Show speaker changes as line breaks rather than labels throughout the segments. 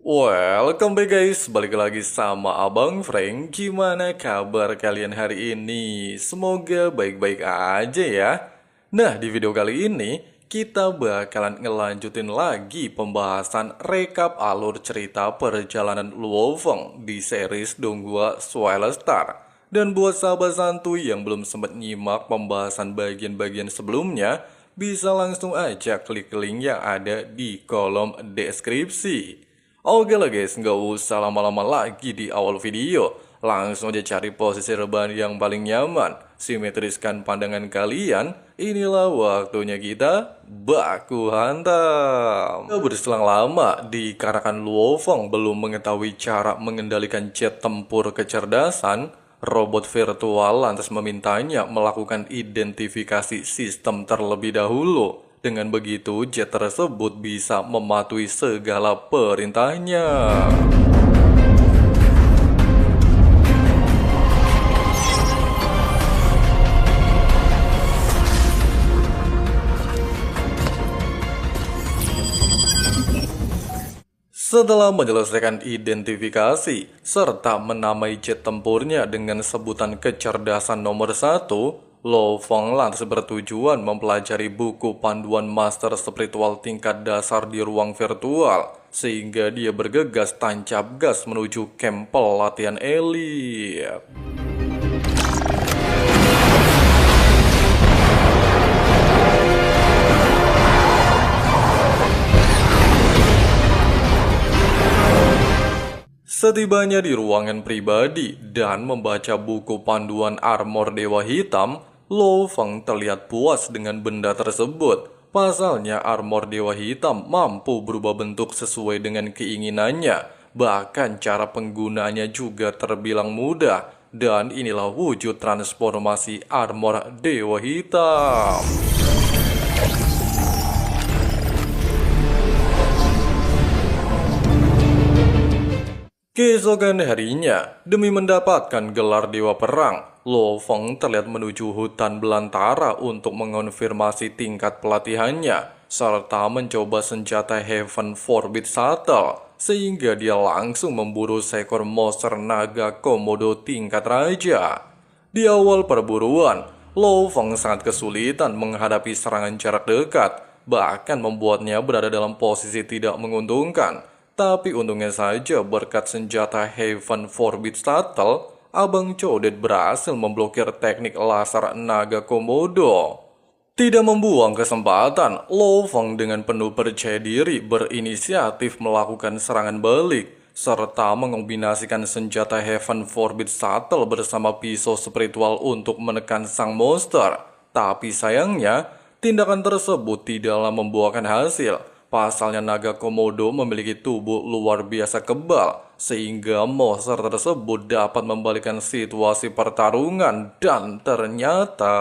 Welcome back guys, balik lagi sama Abang Frank. Gimana kabar kalian hari ini? Semoga baik-baik aja ya. Nah, di video kali ini kita bakalan ngelanjutin lagi pembahasan rekap alur cerita perjalanan Luo Feng di series Donghua Swirl Star. Dan buat sahabat santuy yang belum sempat nyimak pembahasan bagian-bagian sebelumnya, bisa langsung aja klik link yang ada di kolom deskripsi. Oke lah guys, nggak usah lama-lama lagi di awal video. Langsung aja cari posisi rebahan yang paling nyaman. Simetriskan pandangan kalian. Inilah waktunya kita baku hantam. Berselang lama, dikarenakan Luo Feng belum mengetahui cara mengendalikan jet tempur kecerdasan, robot virtual lantas memintanya melakukan identifikasi sistem terlebih dahulu. Dengan begitu, jet tersebut bisa mematuhi segala perintahnya. Setelah menyelesaikan identifikasi, serta menamai jet tempurnya dengan sebutan kecerdasan nomor 1, Luo Feng lantas bertujuan mempelajari buku panduan master spiritual tingkat dasar di ruang virtual, sehingga dia bergegas tancap gas menuju camp pelatihan elit. Setibanya di ruangan pribadi dan membaca buku panduan armor Dewa Hitam, Luo Feng terlihat puas dengan benda tersebut. Pasalnya armor Dewa Hitam mampu berubah bentuk sesuai dengan keinginannya. Bahkan cara penggunaannya juga terbilang mudah. Dan inilah wujud transformasi armor Dewa Hitam. Keesokan harinya, demi mendapatkan gelar Dewa Perang, Luo Feng terlihat menuju hutan belantara untuk mengonfirmasi tingkat pelatihannya, serta mencoba senjata Heaven Forbid Shuttle, sehingga dia langsung memburu seekor monster naga komodo tingkat raja. Di awal perburuan, Luo Feng sangat kesulitan menghadapi serangan jarak dekat, bahkan membuatnya berada dalam posisi tidak menguntungkan. Tapi untungnya saja berkat senjata Heaven Forbid Shuttle, Abang Codet berhasil memblokir teknik laser naga komodo. Tidak membuang kesempatan, Luo Feng dengan penuh percaya diri berinisiatif melakukan serangan balik, serta mengombinasikan senjata Heaven Forbid Shuttle bersama pisau spiritual untuk menekan sang monster. Tapi sayangnya, tindakan tersebut tidaklah membuahkan hasil. Pasalnya naga komodo memiliki tubuh luar biasa kebal, sehingga monster tersebut dapat membalikan situasi pertarungan. Dan ternyata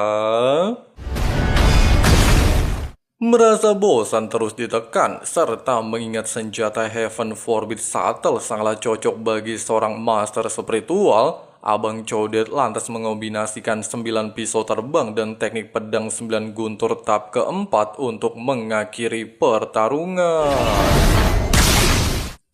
merasa bosan terus ditekan, serta mengingat senjata Heaven Forbid Shuttle sangatlah cocok bagi seorang master spiritual, Abang Codet lantas mengombinasikan 9 pisau terbang dan teknik pedang 9 guntur tahap keempat untuk mengakhiri pertarungan.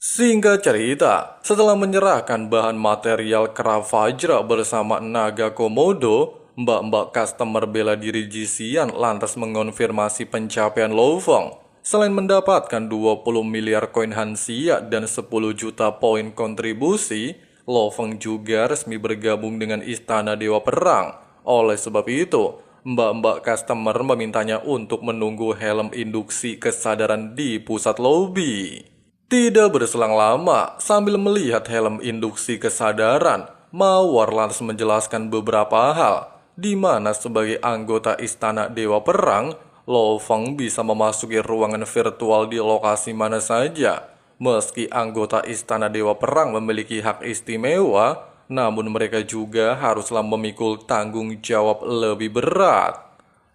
Singkat cerita, setelah menyerahkan bahan material Kera Vajra bersama naga komodo, mbak-mbak customer bela diri Jisian lantas mengonfirmasi pencapaian Luo Feng. Selain mendapatkan 20 miliar koin Hanxia dan 10 juta poin kontribusi, Luo Feng juga resmi bergabung dengan Istana Dewa Perang. Oleh sebab itu, mbak-mbak customer memintanya untuk menunggu helm induksi kesadaran di pusat lobi. Tidak berselang lama, sambil melihat helm induksi kesadaran, Mawar lantas menjelaskan beberapa hal, di mana sebagai anggota Istana Dewa Perang, Luo Feng bisa memasuki ruangan virtual di lokasi mana saja. Meski anggota Istana Dewa Perang memiliki hak istimewa, namun mereka juga haruslah memikul tanggung jawab lebih berat.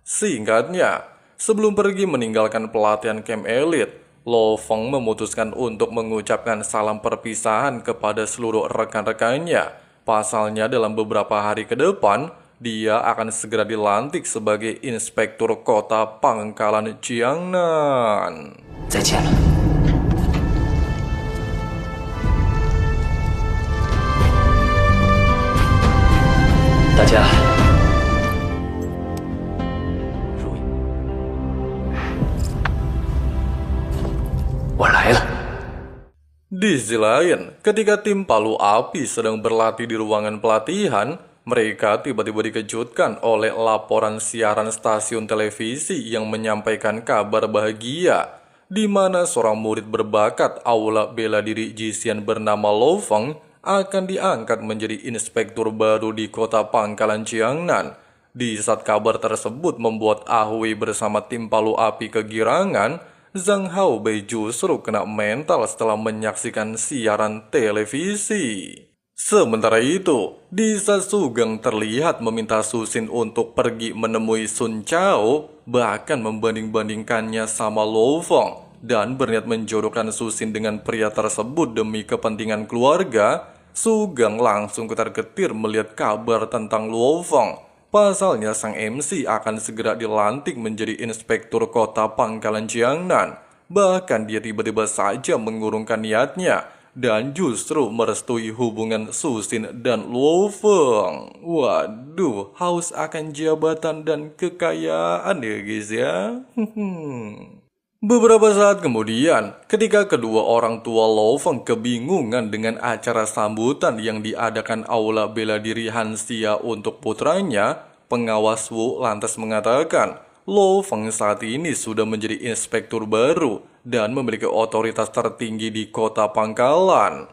Singkatnya, sebelum pergi meninggalkan pelatihan camp elit, Luo Feng memutuskan untuk mengucapkan salam perpisahan kepada seluruh rekan-rekannya. Pasalnya dalam beberapa hari ke depan, dia akan segera dilantik sebagai inspektur kota Pangkalan Jiangnan.
再见了。
Di sisi lain, ketika tim Palu Api sedang berlatih di ruangan pelatihan, mereka tiba-tiba dikejutkan oleh laporan siaran stasiun televisi yang menyampaikan kabar bahagia, di mana seorang murid berbakat Aula Bela Diri Jisian bernama Lo Feng akan diangkat menjadi inspektur baru di kota Pangkalan Jiangnan. Di saat kabar tersebut membuat Ahui bersama tim Palu Api kegirangan, Zhang Haobei justru kena mental setelah menyaksikan siaran televisi. Sementara itu, di saat Sugeng terlihat meminta Susin untuk pergi menemui Sun Chao, bahkan membanding-bandingkannya sama Lo Feng, dan berniat menjodohkan Susin dengan pria tersebut demi kepentingan keluarga, Sugeng langsung ketar-ketir melihat kabar tentang Lo Feng. Pasalnya sang MC akan segera dilantik menjadi inspektur kota Pangkalan Jiangnan. Bahkan dia tiba-tiba saja mengurungkan niatnya dan justru merestui hubungan Susin dan Luo Feng. Waduh, haus akan jabatan dan kekayaan ya guys ya. Beberapa saat kemudian, ketika kedua orang tua Lo Feng kebingungan dengan acara sambutan yang diadakan Aula Bela Diri Hanxia untuk putranya, pengawas Wu lantas mengatakan, Lo Feng saat ini sudah menjadi inspektur baru dan memiliki otoritas tertinggi di kota Pangkalan.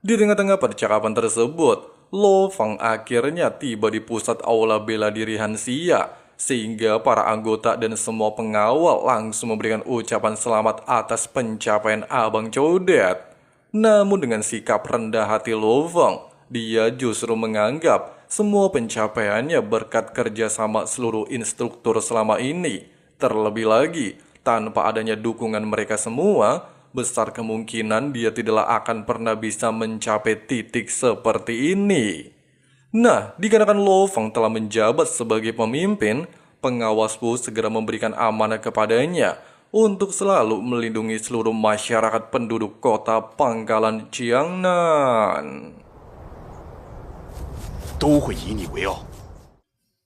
Di tengah-tengah percakapan tersebut, Lo Feng akhirnya tiba di pusat Aula Bela Diri Hanxia, sehingga para anggota dan semua pengawal langsung memberikan ucapan selamat atas pencapaian Abang Codet. Namun dengan sikap rendah hati Lo Feng, dia justru menganggap semua pencapaiannya berkat kerjasama seluruh instruktur selama ini. Terlebih lagi, tanpa adanya dukungan mereka semua, besar kemungkinan dia tidaklah akan pernah bisa mencapai titik seperti ini. Nah, dikarenakan Lo Feng telah menjabat sebagai pemimpin, pengawas Wu segera memberikan amanah kepadanya untuk selalu melindungi seluruh masyarakat penduduk kota Pangkalan Jiangnan.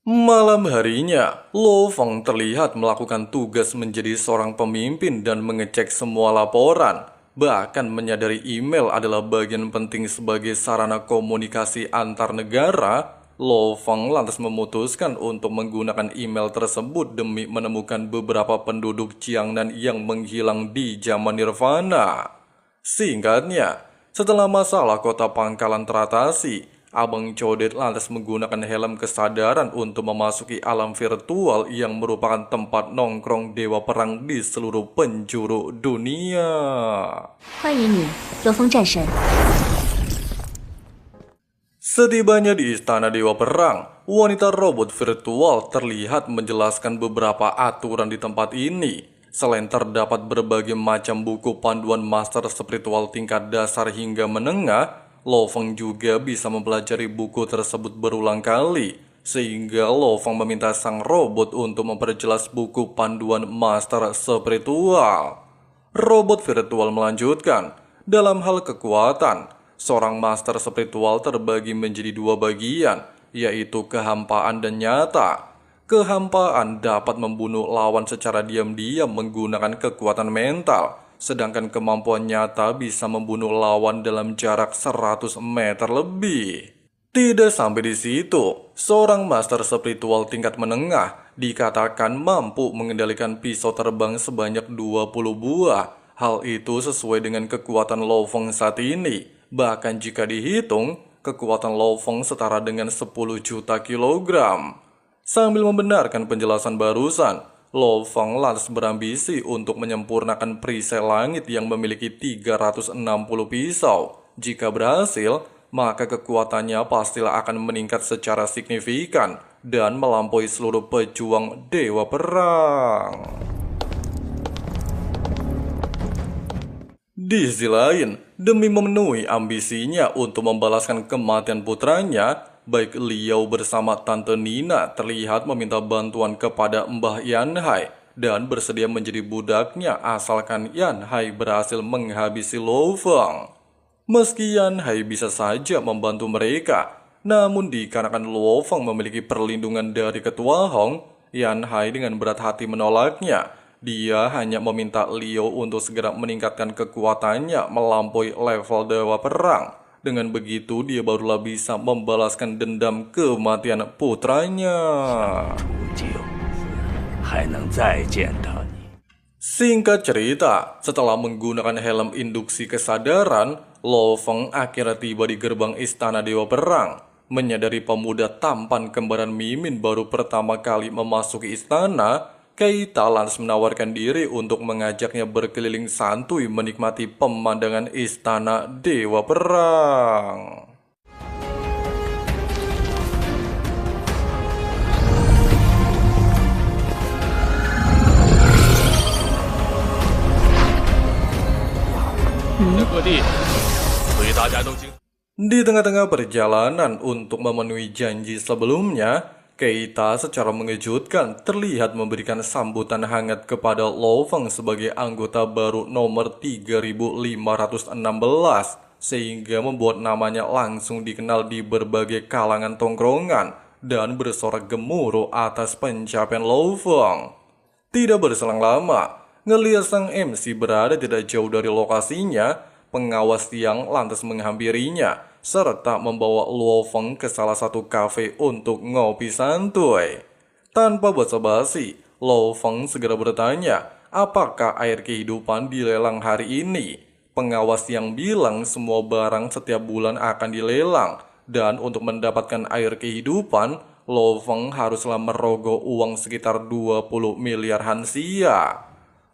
Malam harinya, Lo Feng terlihat melakukan tugas menjadi seorang pemimpin dan mengecek semua laporan. Bahkan menyadari email adalah bagian penting sebagai sarana komunikasi antar negara, Lo Feng lantas memutuskan untuk menggunakan email tersebut demi menemukan beberapa penduduk Jiangnan yang menghilang di zaman Nirvana. Singkatnya, setelah masalah kota Pangkalan teratasi, Abang Codet lantas menggunakan helm kesadaran untuk memasuki alam virtual yang merupakan tempat nongkrong dewa perang di seluruh penjuru dunia.
欢迎你，罗峰战神。
Setibanya di istana dewa perang, wanita robot virtual terlihat menjelaskan beberapa aturan di tempat ini. Selain terdapat berbagai macam buku panduan master spiritual tingkat dasar hingga menengah, Lo Feng juga bisa mempelajari buku tersebut berulang kali, sehingga Lo Feng meminta sang robot untuk memperjelas buku panduan master spiritual. Robot virtual melanjutkan, dalam hal kekuatan, seorang master spiritual terbagi menjadi dua bagian, yaitu kehampaan dan nyata. Kehampaan dapat membunuh lawan secara diam-diam menggunakan kekuatan mental, sedangkan kemampuan nyata bisa membunuh lawan dalam jarak 100 meter lebih. Tidak sampai di situ, seorang master spiritual tingkat menengah dikatakan mampu mengendalikan pisau terbang sebanyak 20 buah. Hal itu sesuai dengan kekuatan Lo Feng saat ini. Bahkan jika dihitung, kekuatan Lo Feng setara dengan 10 juta kilogram. Sambil membenarkan penjelasan barusan, Lo Feng lantas berambisi untuk menyempurnakan perisai langit yang memiliki 360 pisau. Jika berhasil, maka kekuatannya pastilah akan meningkat secara signifikan dan melampaui seluruh pejuang dewa perang. Di sisi lain, demi memenuhi ambisinya untuk membalaskan kematian putranya, baik Liao bersama Tante Nina terlihat meminta bantuan kepada Mbah Yan Hai dan bersedia menjadi budaknya asalkan Yan Hai berhasil menghabisi Lo Feng. Meski Yan Hai bisa saja membantu mereka, namun dikarenakan Lo Feng memiliki perlindungan dari Ketua Hong, Yan Hai dengan berat hati menolaknya. Dia hanya meminta Liu untuk segera meningkatkan kekuatannya melampaui level Dewa Perang. Dengan begitu, dia barulah bisa membalaskan dendam kematian putranya. Singkat cerita, setelah menggunakan helm induksi kesadaran, Lo Feng akhirnya tiba di gerbang istana Dewa Perang. Menyadari pemuda tampan kembaran Mimin baru pertama kali memasuki istana, Keita lantas menawarkan diri untuk mengajaknya berkeliling santuy menikmati pemandangan istana Dewa Perang. Di tengah-tengah perjalanan untuk memenuhi janji sebelumnya, Keita secara mengejutkan terlihat memberikan sambutan hangat kepada Lo Feng sebagai anggota baru nomor 3516, sehingga membuat namanya langsung dikenal di berbagai kalangan tongkrongan dan bersorak gemuruh atas pencapaian Lo Feng. Tidak berselang lama, ngelihat sang MC berada tidak jauh dari lokasinya, pengawas Tiang lantas menghampirinya serta membawa Luo Feng ke salah satu kafe untuk ngopi santuy. Tanpa basa-basi, Luo Feng segera bertanya, apakah air kehidupan dilelang hari ini? Pengawas yang bilang semua barang setiap bulan akan dilelang, dan untuk mendapatkan air kehidupan, Luo Feng haruslah merogoh uang sekitar 20 miliar hansia.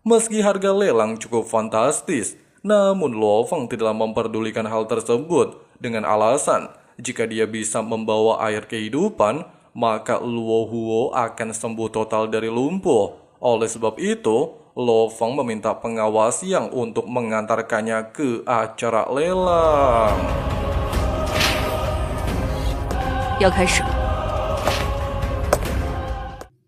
Meski harga lelang cukup fantastis, namun Luo Feng tidak memperdulikan hal tersebut dengan alasan jika dia bisa membawa air kehidupan, maka Luo Huo akan sembuh total dari lumpuh. Oleh sebab itu, Luo Feng meminta pengawas yang untuk mengantarkannya ke acara lelang.
要开始了。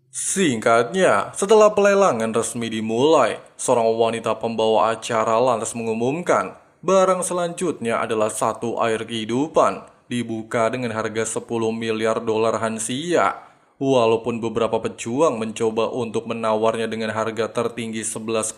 Singkatnya, setelah pelelangan resmi dimulai, seorang wanita pembawa acara lantas mengumumkan barang selanjutnya adalah satu air kehidupan, dibuka dengan harga 10 miliar dolar hansia. Walaupun beberapa pejuang mencoba untuk menawarnya dengan harga tertinggi 11,5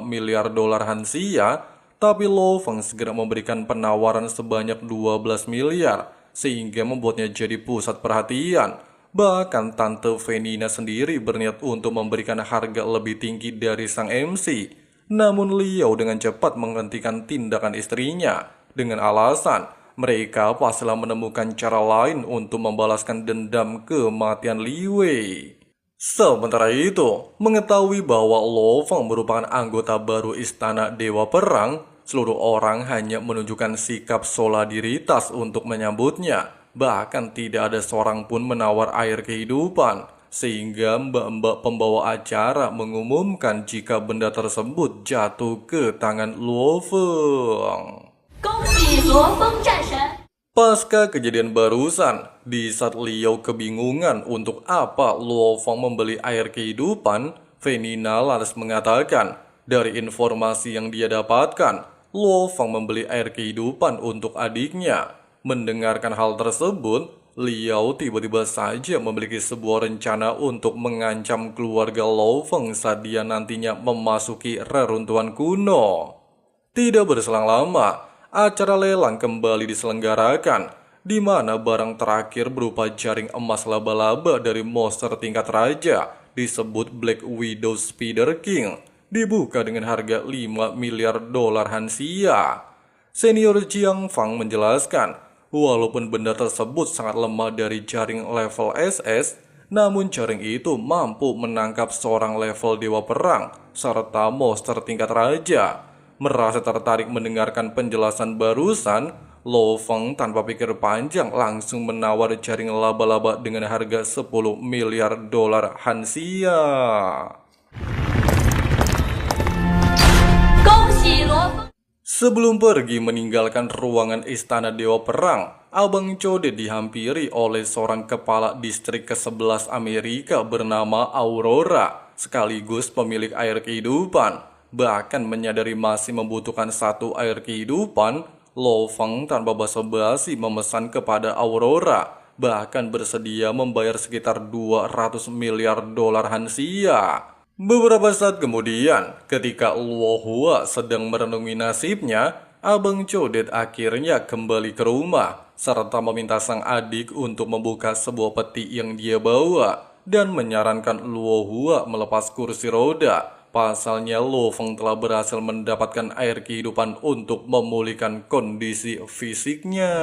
miliar dolar hansia, tapi Lo Feng segera memberikan penawaran sebanyak 12 miliar, sehingga membuatnya jadi pusat perhatian. Bahkan Tante Venina sendiri berniat untuk memberikan harga lebih tinggi dari sang MC. Namun Liao dengan cepat menghentikan tindakan istrinya dengan alasan mereka pastilah menemukan cara lain untuk membalaskan dendam kematian Li Wei. Sementara itu, mengetahui bahwa Lo Feng merupakan anggota baru istana Dewa Perang, seluruh orang hanya menunjukkan sikap solidaritas untuk menyambutnya. Bahkan tidak ada seorang pun menawar air kehidupan, sehingga mbak-mbak pembawa acara mengumumkan jika benda tersebut jatuh ke tangan Luo Feng. Pasca kejadian barusan, di saat Liao kebingungan untuk apa Luo Feng membeli air kehidupan, Venina lantas mengatakan, dari informasi yang dia dapatkan, Luo Feng membeli air kehidupan untuk adiknya. Mendengarkan hal tersebut, Liao tiba-tiba saja memiliki sebuah rencana untuk mengancam keluarga Lo Feng saat dia nantinya memasuki reruntuhan kuno. Tidak berselang lama, acara lelang kembali diselenggarakan, di mana barang terakhir berupa jaring emas laba-laba dari monster tingkat raja, disebut Black Widow Spider King, dibuka dengan harga 5 miliar dolar hansia. Senior Jiang Fang menjelaskan, walaupun benda tersebut sangat lemah dari jaring level SS, namun jaring itu mampu menangkap seorang level Dewa Perang serta monster tingkat raja. Merasa tertarik mendengarkan penjelasan barusan, Lo Feng tanpa pikir panjang langsung menawar jaring laba-laba dengan harga 10 miliar dolar hansia. Sebelum pergi meninggalkan ruangan istana Dewa Perang, Abang Code dihampiri oleh seorang kepala distrik ke-11 Amerika bernama Aurora, sekaligus pemilik air kehidupan. Bahkan menyadari masih membutuhkan satu air kehidupan, Lo Feng tanpa basa-basi memesan kepada Aurora, bahkan bersedia membayar sekitar 200 miliar dolar hansia. Beberapa saat kemudian, ketika Luo Hua sedang merenungi nasibnya, Abang Codet akhirnya kembali ke rumah, serta meminta sang adik untuk membuka sebuah peti yang dia bawa, dan menyarankan Luo Hua melepas kursi roda. Pasalnya Lo Feng telah berhasil mendapatkan air kehidupan untuk memulihkan kondisi fisiknya.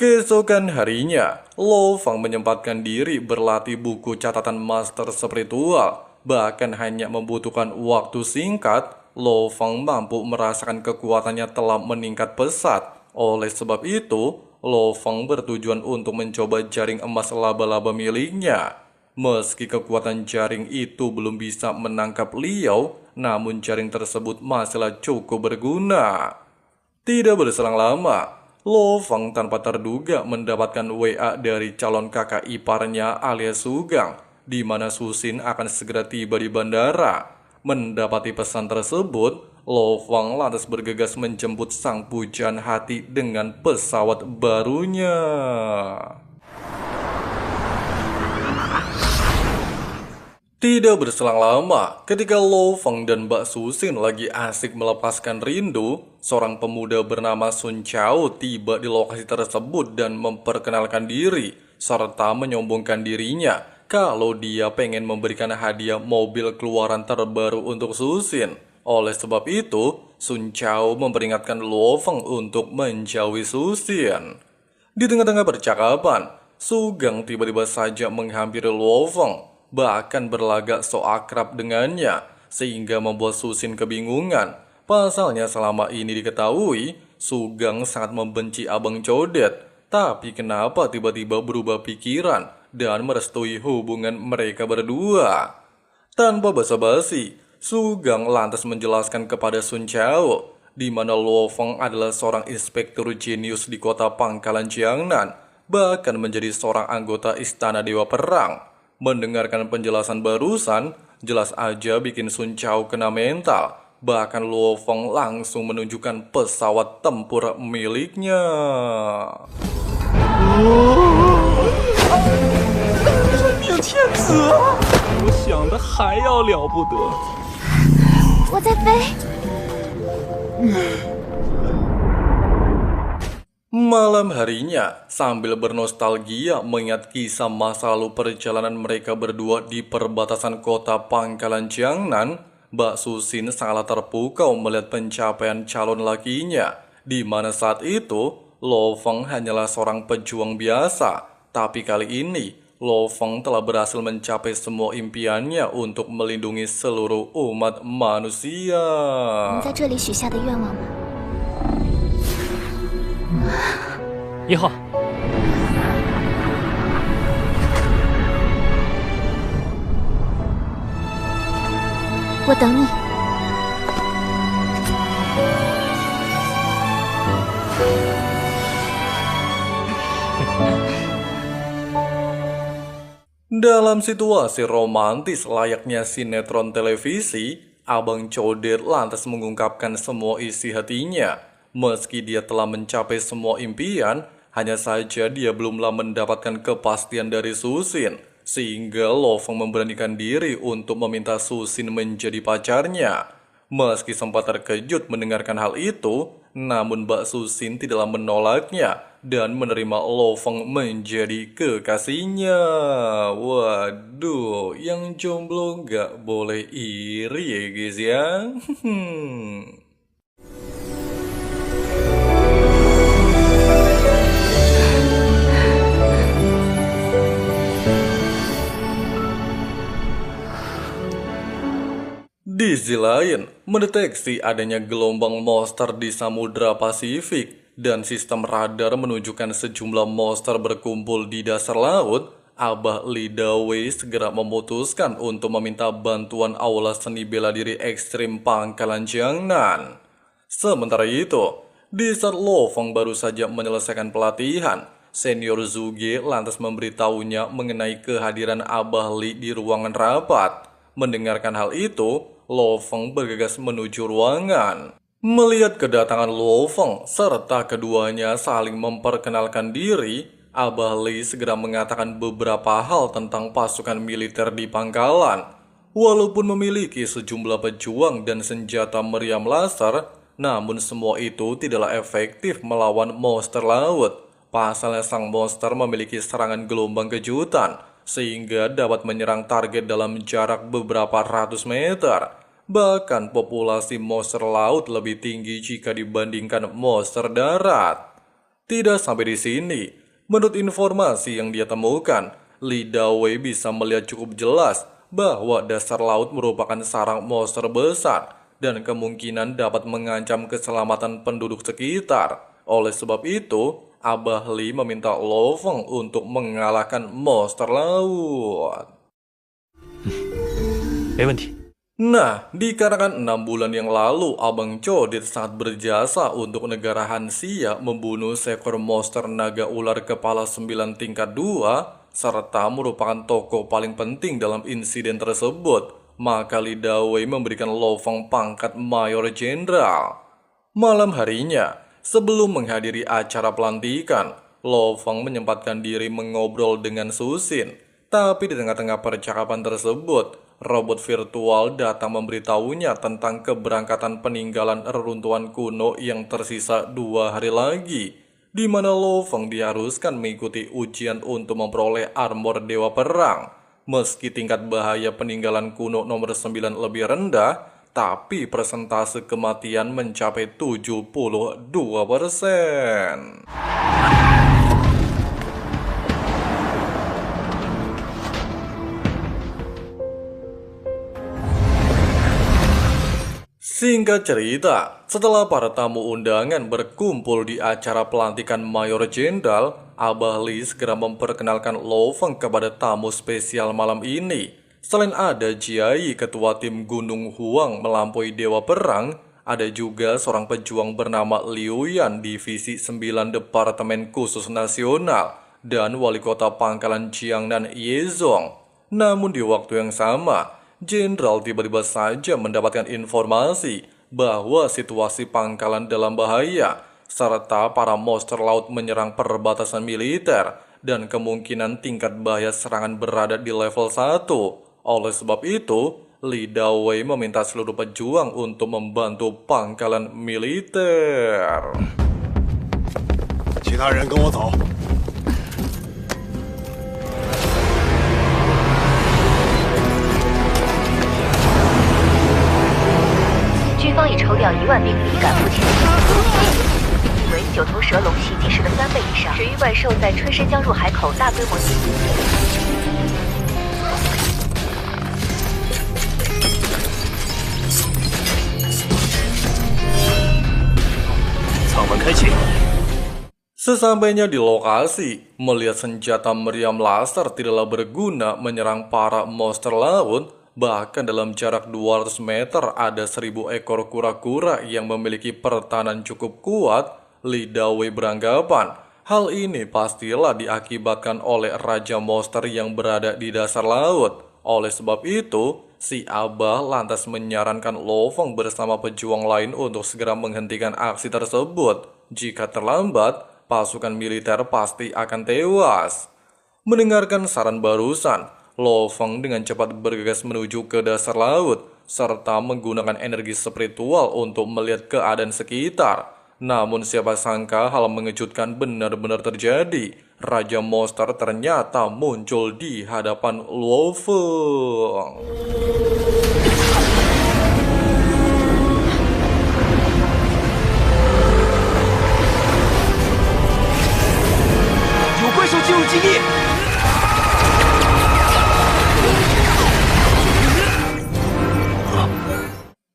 Keesokan harinya, Lo Feng menyempatkan diri berlatih buku catatan master spiritual. Bahkan hanya membutuhkan waktu singkat, Lo Feng mampu merasakan kekuatannya telah meningkat pesat. Oleh sebab itu, Lo Feng bertujuan untuk mencoba jaring emas laba-laba miliknya. Meski kekuatan jaring itu belum bisa menangkap Liao, namun jaring tersebut masihlah cukup berguna. Tidak berselang lama, Lo Feng tanpa terduga mendapatkan WA dari calon kakak iparnya alias Sugang, di mana Susin akan segera tiba di bandara. Mendapati pesan tersebut, Lo Feng lantas bergegas menjemput sang pujaan hati dengan pesawat barunya. Tidak berselang lama, ketika Lo Feng dan Mbak Susin lagi asik melepaskan rindu, seorang pemuda bernama Sun Chao tiba di lokasi tersebut dan memperkenalkan diri, serta menyombongkan dirinya kalau dia pengen memberikan hadiah mobil keluaran terbaru untuk Susin. Oleh sebab itu, Sun Chao memperingatkan Lo Feng untuk menjauhi Susin. Di tengah-tengah percakapan, Sugang tiba-tiba saja menghampiri Lo Feng, bahkan berlagak so akrab dengannya, sehingga membuat Susin kebingungan. Pasalnya selama ini diketahui, Sugang sangat membenci Abang Codet. Tapi kenapa tiba-tiba berubah pikiran dan merestui hubungan mereka berdua? Tanpa basa-basi, Sugang lantas menjelaskan kepada Sun Chao, di mana Lo Feng adalah seorang inspektur jenius di kota Pangkalan Jiangnan, bahkan menjadi seorang anggota Istana Dewa Perang. Mendengarkan penjelasan barusan, jelas aja bikin Sun Chao kena mental. Bahkan Luo Feng langsung menunjukkan pesawat tempur miliknya.
命天子啊！我想的还要了不得。
我在飞。
Malam harinya, sambil bernostalgia mengingat kisah masa lalu perjalanan mereka berdua di perbatasan kota Pangkalan Jiangnan, Mbak Susin sangatlah terpukau melihat pencapaian calon lakinya, di mana saat itu Lo Feng hanyalah seorang pejuang biasa, tapi kali ini Lo Feng telah berhasil mencapai semua impiannya untuk melindungi seluruh umat manusia.
您在这里许下的愿望吗？
1号，
我等你。
Dalam situasi romantis layaknya sinetron televisi, Abang Codet lantas mengungkapkan semua isi hatinya. Meski dia telah mencapai semua impian, hanya saja dia belumlah mendapatkan kepastian dari Susin, sehingga Lo Feng memberanikan diri untuk meminta Susin menjadi pacarnya. Meski sempat terkejut mendengarkan hal itu, namun Mbak Susin tidaklah menolaknya dan menerima Lo Feng menjadi kekasihnya. Waduh, yang jomblo nggak boleh iri ya guys ya. Di sisi lain, mendeteksi adanya gelombang monster di Samudra Pasifik dan sistem radar menunjukkan sejumlah monster berkumpul di dasar laut, Abah Lida Wei segera memutuskan untuk meminta bantuan Aula Seni Bela Diri Ekstrim Pangkalan Jiangnan. Sementara itu, di saat Lo Feng baru saja menyelesaikan pelatihan, Senior Zhuge lantas memberitahunya mengenai kehadiran Abah Li di ruangan rapat. Mendengarkan hal itu, Lo Feng bergegas menuju ruangan. Melihat kedatangan Lo Feng serta keduanya saling memperkenalkan diri, Abah Li segera mengatakan beberapa hal tentang pasukan militer di pangkalan. Walaupun memiliki sejumlah pejuang dan senjata meriam laser, namun semua itu tidaklah efektif melawan monster laut. Pasalnya sang monster memiliki serangan gelombang kejutan, sehingga dapat menyerang target dalam jarak beberapa ratus meter. Bahkan populasi monster laut lebih tinggi jika dibandingkan monster darat. Tidak sampai di sini, menurut informasi yang dia temukan, Li Dawei bisa melihat cukup jelas bahwa dasar laut merupakan sarang monster besar dan kemungkinan dapat mengancam keselamatan penduduk sekitar. Oleh sebab itu, Abah Li meminta Lo Feng untuk mengalahkan monster laut.
没问题。
Nah, dikarenakan 6 bulan yang lalu Abang Chodit sangat berjasa untuk negara Hanxia membunuh seekor monster naga ular kepala 9 tingkat 2, serta merupakan tokoh paling penting dalam insiden tersebut, maka Li Dawei memberikan Lo Feng pangkat Mayor Jenderal. Malam harinya, sebelum menghadiri acara pelantikan, Lo Feng menyempatkan diri mengobrol dengan Su Xin. Tapi di tengah-tengah percakapan tersebut, robot virtual datang memberitahunya tentang keberangkatan peninggalan reruntuhan kuno yang tersisa 2 hari lagi, di mana Lo Feng diharuskan mengikuti ujian untuk memperoleh armor Dewa Perang. Meski tingkat bahaya peninggalan kuno nomor 9 lebih rendah, tapi persentase kematian mencapai 72%. Singkat cerita, setelah para tamu undangan berkumpul di acara pelantikan Mayor Jenderal, Abah Li segera memperkenalkan Lo Feng kepada tamu spesial malam ini. Selain ada Jiai, ketua tim Gunung Huang melampaui Dewa Perang, ada juga seorang pejuang bernama Liu Yan Divisi 9 Departemen Khusus Nasional dan Wali Kota Pangkalan Jiangnan Yezong. Namun di waktu yang sama, Jenderal tiba-tiba saja mendapatkan informasi bahwa situasi pangkalan dalam bahaya, serta para monster laut menyerang perbatasan militer, dan kemungkinan tingkat bahaya serangan berada di level 1. Oleh sebab itu, Li Dawei meminta seluruh pejuang untuk membantu pangkalan militer.
其他人跟我走。
军方已抽调1万兵力赶赴前线，为9头蛇龙袭击时的3倍以上。水域怪兽在春深江入海口大规模进行。
舱门开启。
Sesampainya di lokasi, melihat senjata meriam laser tidaklah berguna menyerang para monster laut. Bahkan dalam jarak 200 meter ada 1000 ekor kura-kura yang memiliki pertahanan cukup kuat. Li Dawei beranggapan hal ini pastilah diakibatkan oleh Raja Monster yang berada di dasar laut. Oleh sebab itu, si Abah lantas menyarankan Lo Feng bersama pejuang lain untuk segera menghentikan aksi tersebut. Jika terlambat, pasukan militer pasti akan tewas. Mendengarkan saran barusan, Lo Feng dengan cepat bergegas menuju ke dasar laut, serta menggunakan energi spiritual untuk melihat keadaan sekitar. Namun siapa sangka hal mengejutkan benar-benar terjadi. Raja Monster ternyata muncul di hadapan Lo Feng.
有怪兽进入基地。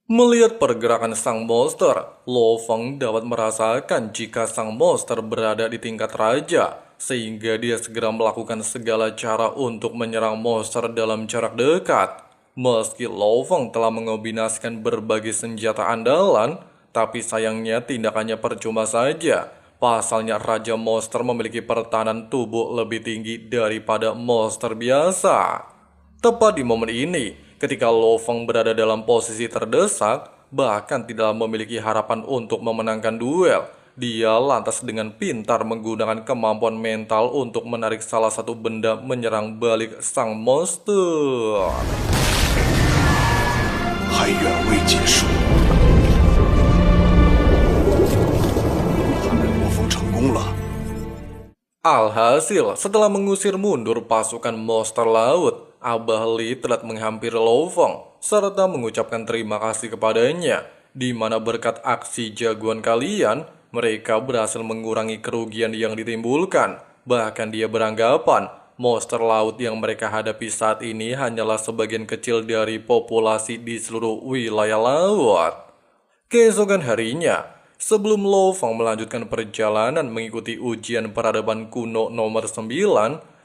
Melihat pergerakan sang monster, Lo Feng dapat merasakan jika sang monster berada di tingkat raja, sehingga dia segera melakukan segala cara untuk menyerang monster dalam jarak dekat. Meski Lo Feng telah mengombinasikan berbagai senjata andalan, tapi sayangnya tindakannya percuma saja. Pasalnya Raja Monster memiliki pertahanan tubuh lebih tinggi daripada monster biasa. Tepat di momen ini, ketika Lo Feng berada dalam posisi terdesak, bahkan tidak memiliki harapan untuk memenangkan duel, dia lantas dengan pintar menggunakan kemampuan mental untuk menarik salah satu benda menyerang balik sang monster.
还远未结束，看来罗峰成功了。
Alhasil, setelah mengusir mundur pasukan monster laut, Abah Li telah menghampiri Lo Feng serta mengucapkan terima kasih kepadanya, di mana berkat aksi jagoan kalian, mereka berhasil mengurangi kerugian yang ditimbulkan. Bahkan dia beranggapan, monster laut yang mereka hadapi saat ini hanyalah sebagian kecil dari populasi di seluruh wilayah laut. Keesokan harinya, sebelum Lo Feng melanjutkan perjalanan mengikuti ujian peradaban kuno nomor 9,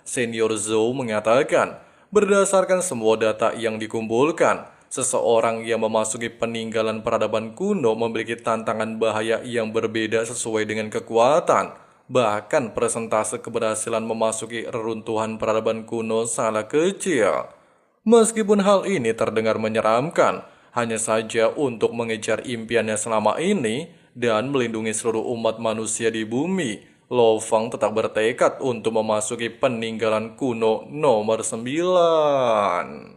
Senior Zhou mengatakan, berdasarkan semua data yang dikumpulkan, seseorang yang memasuki peninggalan peradaban kuno memiliki tantangan bahaya yang berbeda sesuai dengan kekuatan. Bahkan persentase keberhasilan memasuki reruntuhan peradaban kuno sangat kecil. Meskipun hal ini terdengar menyeramkan, hanya saja untuk mengejar impiannya selama ini dan melindungi seluruh umat manusia di bumi, Lo Feng tetap bertekad untuk memasuki peninggalan kuno nomor 9.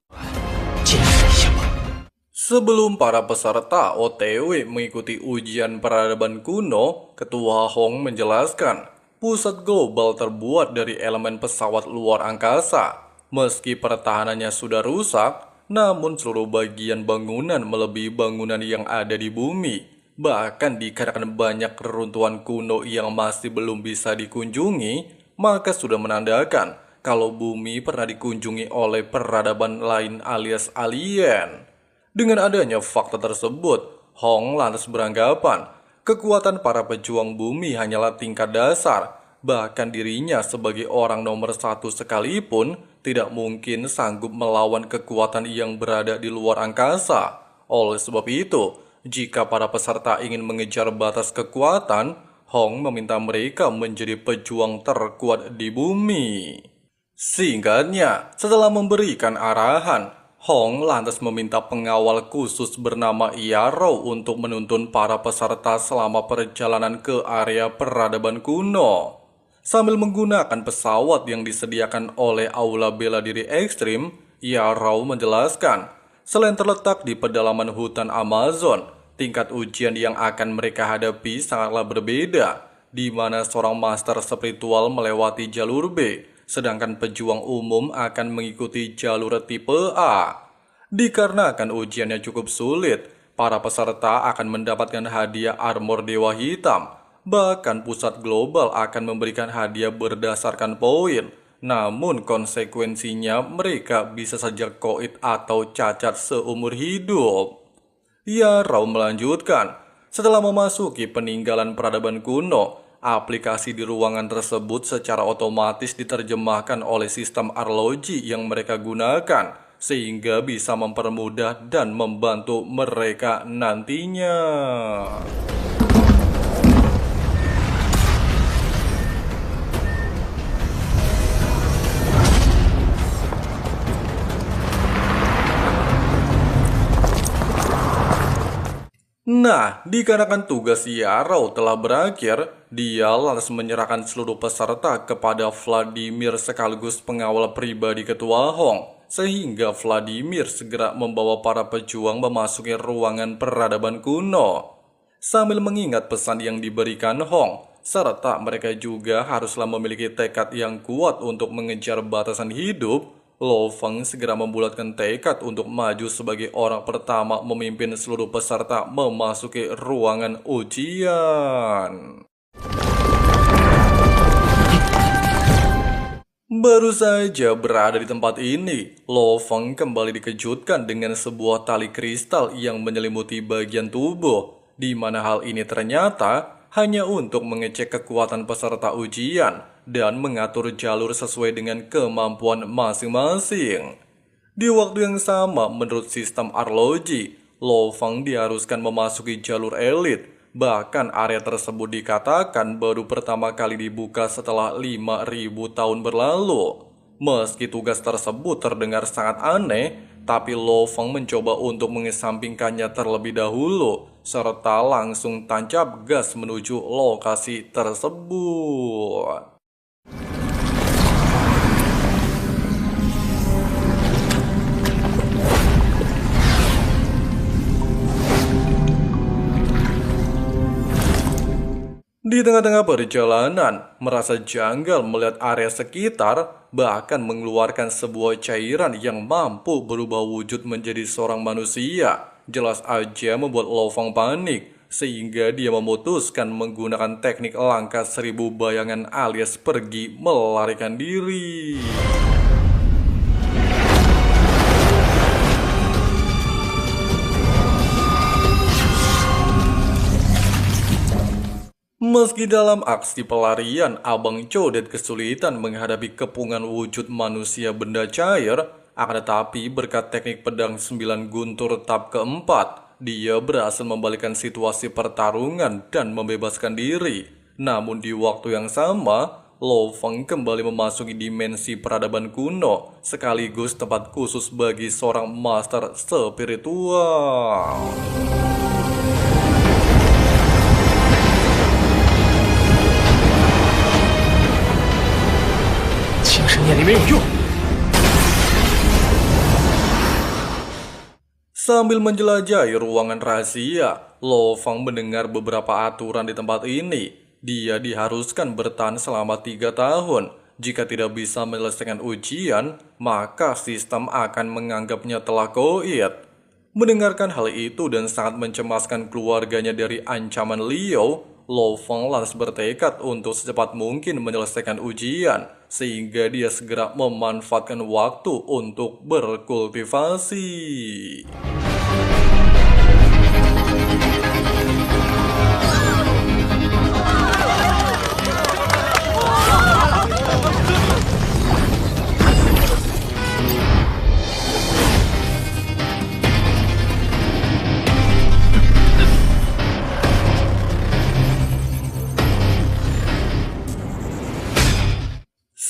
Sebelum para peserta OTW mengikuti ujian peradaban kuno, Ketua Hong menjelaskan, pusat global terbuat dari elemen pesawat luar angkasa. Meski pertahanannya sudah rusak, namun seluruh bagian bangunan melebihi bangunan yang ada di bumi. Bahkan dikarenakan banyak reruntuhan kuno yang masih belum bisa dikunjungi, maka sudah menandakan kalau bumi pernah dikunjungi oleh peradaban lain alias alien. Dengan adanya fakta tersebut, Hong lantas beranggapan kekuatan para pejuang bumi hanyalah tingkat dasar. Bahkan dirinya sebagai orang nomor 1 sekalipun tidak mungkin sanggup melawan kekuatan yang berada di luar angkasa. Oleh sebab itu, jika para peserta ingin mengejar batas kekuatan, Hong meminta mereka menjadi pejuang terkuat di bumi. Singkatnya, setelah memberikan arahan, Hong lantas meminta pengawal khusus bernama Yarou untuk menuntun para peserta selama perjalanan ke area peradaban kuno. Sambil menggunakan pesawat yang disediakan oleh Aula Bela Diri Ekstrim, Yarou menjelaskan, selain terletak di pedalaman hutan Amazon, tingkat ujian yang akan mereka hadapi sangatlah berbeda, di mana seorang master spiritual melewati jalur B, sedangkan pejuang umum akan mengikuti jalur tipe A. Dikarenakan ujiannya cukup sulit, para peserta akan mendapatkan hadiah armor Dewa Hitam. Bahkan pusat global akan memberikan hadiah berdasarkan poin. Namun konsekuensinya mereka bisa saja koit atau cacat seumur hidup. Yarou melanjutkan, setelah memasuki peninggalan peradaban kuno, aplikasi di ruangan tersebut secara otomatis diterjemahkan oleh sistem arloji yang mereka gunakan, sehingga bisa mempermudah dan membantu mereka nantinya. Nah, dikarenakan tugas Yarou telah berakhir, dia lantas menyerahkan seluruh peserta kepada Vladimir sekaligus pengawal pribadi Ketua Hong, sehingga Vladimir segera membawa para pejuang memasuki ruangan peradaban kuno. Sambil mengingat pesan yang diberikan Hong, serta mereka juga haruslah memiliki tekad yang kuat untuk mengejar batasan hidup, Lo Feng segera membulatkan tekad untuk maju sebagai orang pertama memimpin seluruh peserta memasuki ruangan ujian. Baru saja berada di tempat ini, Lo Feng kembali dikejutkan dengan sebuah tali kristal yang menyelimuti bagian tubuh, di mana hal ini ternyata hanya untuk mengecek kekuatan peserta ujian dan mengatur jalur sesuai dengan kemampuan masing-masing. Di waktu yang sama, menurut sistem arloji, Lo Feng diharuskan memasuki jalur elit. Bahkan area tersebut dikatakan baru pertama kali dibuka setelah 5.000 tahun berlalu. Meski tugas tersebut terdengar sangat aneh, tapi Lo Feng mencoba untuk mengesampingkannya terlebih dahulu, serta langsung tancap gas menuju lokasi tersebut. Di tengah-tengah perjalanan, merasa janggal melihat area sekitar, bahkan mengeluarkan sebuah cairan yang mampu berubah wujud menjadi seorang manusia. Jelas aja membuat Lo Feng panik, sehingga dia memutuskan menggunakan teknik langkah 1000 bayangan alias pergi melarikan diri. Meski dalam aksi pelarian, Abang Codet kesulitan menghadapi kepungan wujud manusia benda cair, akan tetapi berkat teknik pedang 9 guntur tahap keempat, dia berhasil membalikan situasi pertarungan dan membebaskan diri. Namun di waktu yang sama, Lo Feng kembali memasuki dimensi peradaban kuno, sekaligus tempat khusus bagi seorang master spiritual. Sambil menjelajahi ruangan rahasia, Lo Feng mendengar beberapa aturan di tempat ini. Dia diharuskan bertahan selama 3 tahun. Jika tidak bisa menyelesaikan ujian, maka sistem akan menganggapnya telah koit. Mendengarkan hal itu dan sangat mencemaskan keluarganya dari ancaman Liu, Lo Feng lantas bertekad untuk secepat mungkin menyelesaikan ujian, sehingga dia segera memanfaatkan waktu untuk berkultivasi.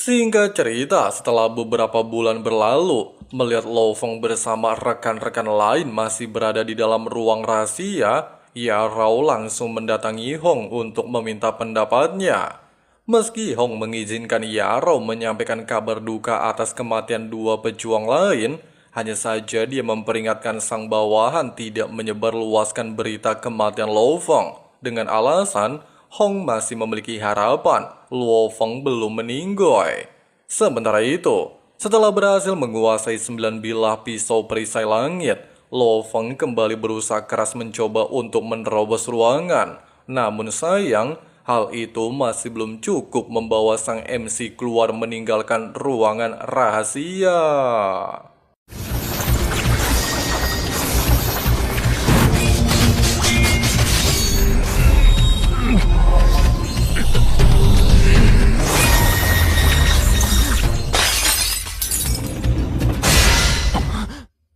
Singkat cerita, setelah beberapa bulan berlalu, melihat Lo Feng bersama rekan-rekan lain masih berada di dalam ruang rahasia, Yarao langsung mendatangi Hong untuk meminta pendapatnya. Meski Hong mengizinkan Yarao menyampaikan kabar duka atas kematian 2 pejuang lain, hanya saja dia memperingatkan sang bawahan tidak menyebarluaskan berita kematian Lo Feng dengan alasan Hong masih memiliki harapan Lo Feng belum meninggoy. Sementara itu, setelah berhasil menguasai 9 bilah pisau perisai langit, Lo Feng kembali berusaha keras mencoba untuk menerobos ruangan. Namun sayang, hal itu masih belum cukup membawa sang MC keluar meninggalkan ruangan rahasia.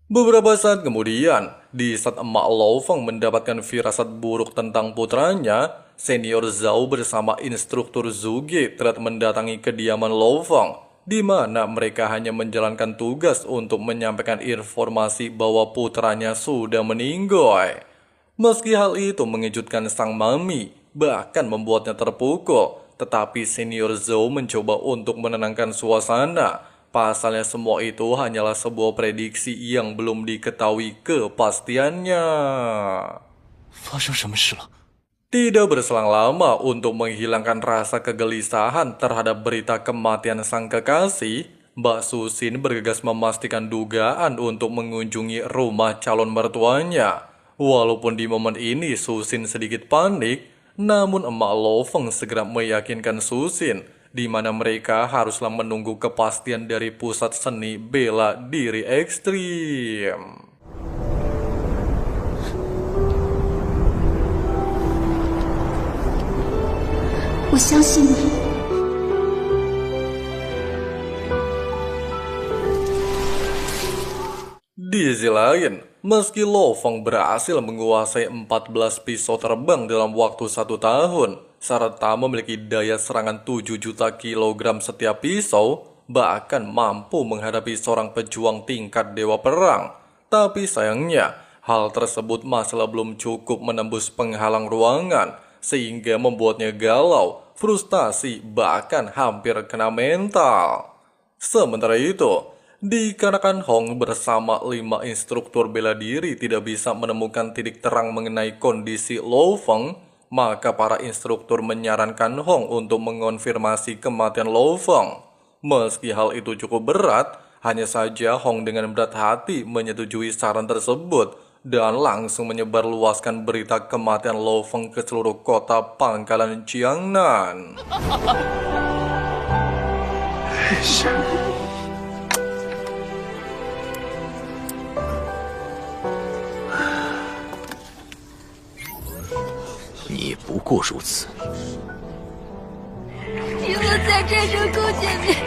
Beberapa saat kemudian, di saat emak Lo Feng mendapatkan firasat buruk tentang putranya, senior Zhao bersama instruktur Zuge terlihat mendatangi kediaman Lo Feng, di mana mereka hanya menjalankan tugas untuk menyampaikan informasi bahwa putranya sudah meninggal. Meski hal itu mengejutkan sang mami, bahkan membuatnya terpukul, tetapi senior Zhao mencoba untuk menenangkan suasana. Pasalnya semua itu hanyalah sebuah prediksi yang belum diketahui kepastiannya. Tidak berselang lama untuk menghilangkan rasa kegelisahan terhadap berita kematian sang kekasih, Mbak Susin bergegas memastikan dugaan untuk mengunjungi rumah calon mertuanya. Walaupun di momen ini Susin sedikit panik, namun emak Lo Feng segera meyakinkan Susin di mana mereka haruslah menunggu kepastian dari pusat seni bela diri ekstrim. Di sisi lain, meski Lo Feng berhasil menguasai 14 pisau terbang dalam waktu 1 tahun, serta memiliki daya serangan 7 juta kilogram setiap pisau, bahkan mampu menghadapi seorang pejuang tingkat dewa perang. Tapi sayangnya, hal tersebut masih belum cukup menembus penghalang ruangan, sehingga membuatnya galau, frustasi, bahkan hampir kena mental. Sementara itu, dikarenakan Hong bersama 5 instruktur bela diri tidak bisa menemukan titik terang mengenai kondisi Lo Feng, maka para instruktur menyarankan Hong untuk mengonfirmasi kematian Lo Feng. Meski hal itu cukup berat, hanya saja Hong dengan berat hati menyetujui saran tersebut dan langsung menyebarluaskan berita kematian Lo Feng ke seluruh kota pangkalan Jiangnan.
你不过如此。
你我在战争空间里。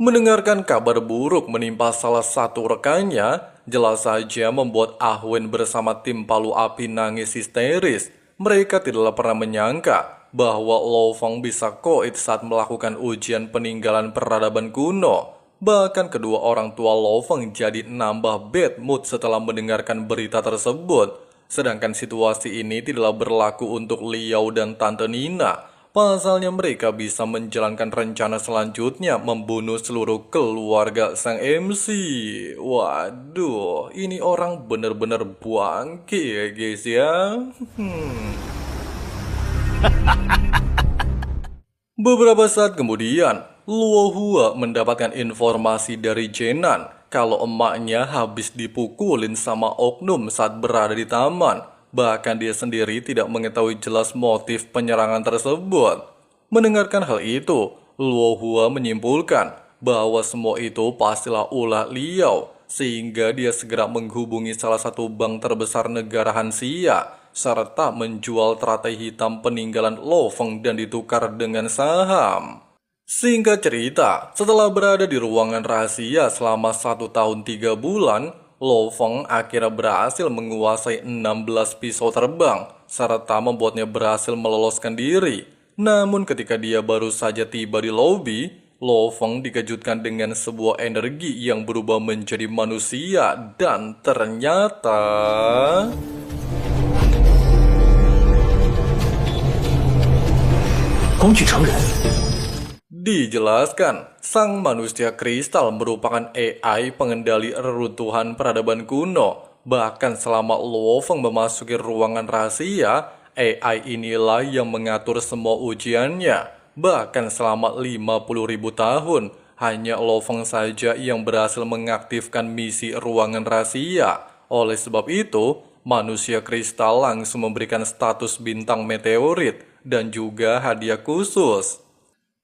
Mendengarkan kabar buruk menimpa salah satu rekannya, jelas saja membuat Ah Wen bersama tim Palu Api nangis histeris. Mereka tidaklah pernah menyangka bahwa Lo Feng bisa koit saat melakukan ujian peninggalan peradaban kuno. Bahkan kedua orang tua Lo Feng jadi nambah bad mood setelah mendengarkan berita tersebut. Sedangkan situasi ini tidaklah berlaku untuk Liao dan Tante Nina. Pasalnya mereka bisa menjalankan rencana selanjutnya membunuh seluruh keluarga sang MC. Waduh, ini orang bener-bener bangke ya guys ya. Beberapa saat kemudian, Luo Hua mendapatkan informasi dari Jenan kalau emaknya habis dipukulin sama oknum saat berada di taman. Bahkan dia sendiri tidak mengetahui jelas motif penyerangan tersebut. Mendengarkan hal itu, Luo Hua menyimpulkan bahwa semua itu pastilah ulah Liao, sehingga dia segera menghubungi salah satu bank terbesar negara Hanxia, serta menjual teratai hitam peninggalan Lo Feng dan ditukar dengan saham. Singkat cerita, setelah berada di ruangan rahasia selama 1 tahun 3 bulan, Lo Feng akhirnya berhasil menguasai 16 pisau terbang, serta membuatnya berhasil meloloskan diri. Namun ketika dia baru saja tiba di lobi, Lo Feng dikejutkan dengan sebuah energi yang berubah menjadi manusia dan ternyata... Dijelaskan, sang manusia kristal merupakan AI pengendali reruntuhan peradaban kuno. Bahkan selama Lo Feng memasuki ruangan rahasia, AI inilah yang mengatur semua ujiannya. Bahkan selama 50.000 tahun, hanya Lo Feng saja yang berhasil mengaktifkan misi ruangan rahasia. Oleh sebab itu, manusia kristal langsung memberikan status bintang meteorit dan juga hadiah khusus.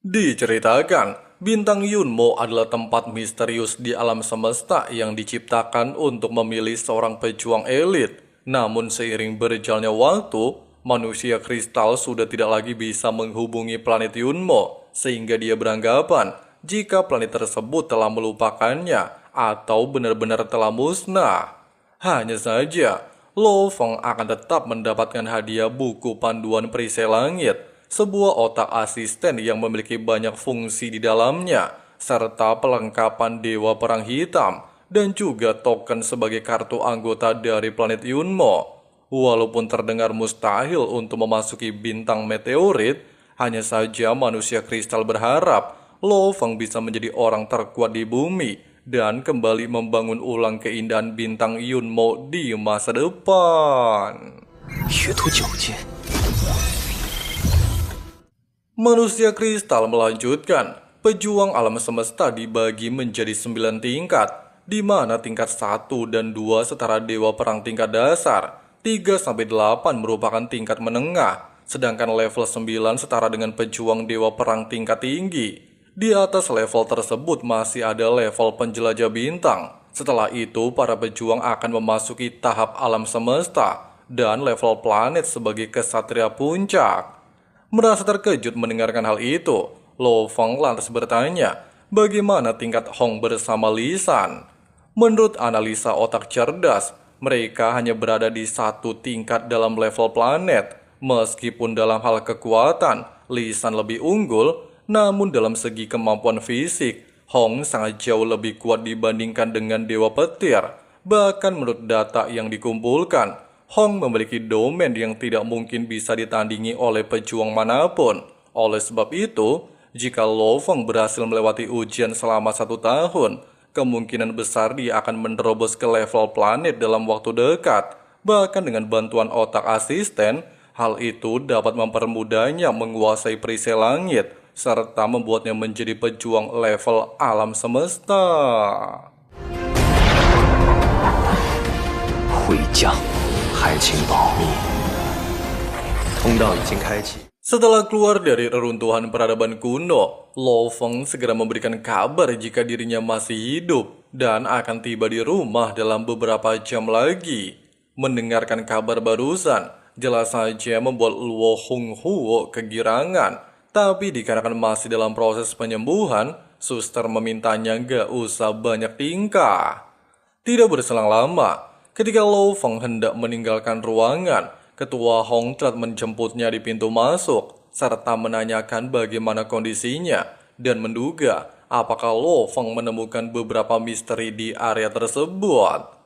Diceritakan, bintang Yunmo adalah tempat misterius di alam semesta yang diciptakan untuk memilih seorang pejuang elit. Namun seiring berjalannya waktu, manusia kristal sudah tidak lagi bisa menghubungi planet Yunmo, sehingga dia beranggapan jika planet tersebut telah melupakannya atau benar-benar telah musnah. Hanya saja, Lo Feng akan tetap mendapatkan hadiah buku panduan perisai langit, sebuah otak asisten yang memiliki banyak fungsi di dalamnya, serta pelengkapan Dewa Perang Hitam, dan juga token sebagai kartu anggota dari planet Yunmo. Walaupun terdengar mustahil untuk memasuki bintang meteorit, hanya saja manusia kristal berharap Lo Feng bisa menjadi orang terkuat di bumi dan kembali membangun ulang keindahan bintang Yunmo di masa depan. Manusia kristal melanjutkan, pejuang alam semesta dibagi menjadi 9 tingkat, di mana tingkat 1 dan 2 setara dewa perang tingkat dasar, 3-8 merupakan tingkat menengah, sedangkan level 9 setara dengan pejuang dewa perang tingkat tinggi. Di atas level tersebut masih ada level penjelajah bintang. Setelah itu, para pejuang akan memasuki tahap alam semesta dan level planet sebagai kesatria puncak. Merasa terkejut mendengarkan hal itu, Lo Feng lantas bertanya, bagaimana tingkat Hong bersama Li San? Menurut analisa otak cerdas, mereka hanya berada di 1 tingkat dalam level planet. Meskipun dalam hal kekuatan, Li San lebih unggul, Namun dalam segi kemampuan fisik, Hong sangat jauh lebih kuat dibandingkan dengan Dewa Petir. Bahkan menurut data yang dikumpulkan, Hong memiliki domain yang tidak mungkin bisa ditandingi oleh pejuang manapun. Oleh sebab itu, jika Lo Feng berhasil melewati ujian selama 1 tahun, kemungkinan besar dia akan menerobos ke level planet dalam waktu dekat. Bahkan dengan bantuan otak asisten, hal itu dapat mempermudahnya menguasai perisai langit, serta membuatnya menjadi pejuang level alam semesta.
回将，还请保密。通道已经开启。
Setelah keluar dari reruntuhan peradaban kuno, Lo Feng segera memberikan kabar jika dirinya masih hidup dan akan tiba di rumah dalam beberapa jam lagi. Mendengarkan kabar barusan, jelas saja membuat Luo Honghuo kegirangan. Tapi dikarenakan masih dalam proses penyembuhan, suster memintanya gak usah banyak tingkah. Tidak berselang lama, ketika Lo Feng hendak meninggalkan ruangan, Ketua Hong telah menjemputnya di pintu masuk, serta menanyakan bagaimana kondisinya, dan menduga apakah Lo Feng menemukan beberapa misteri di area tersebut.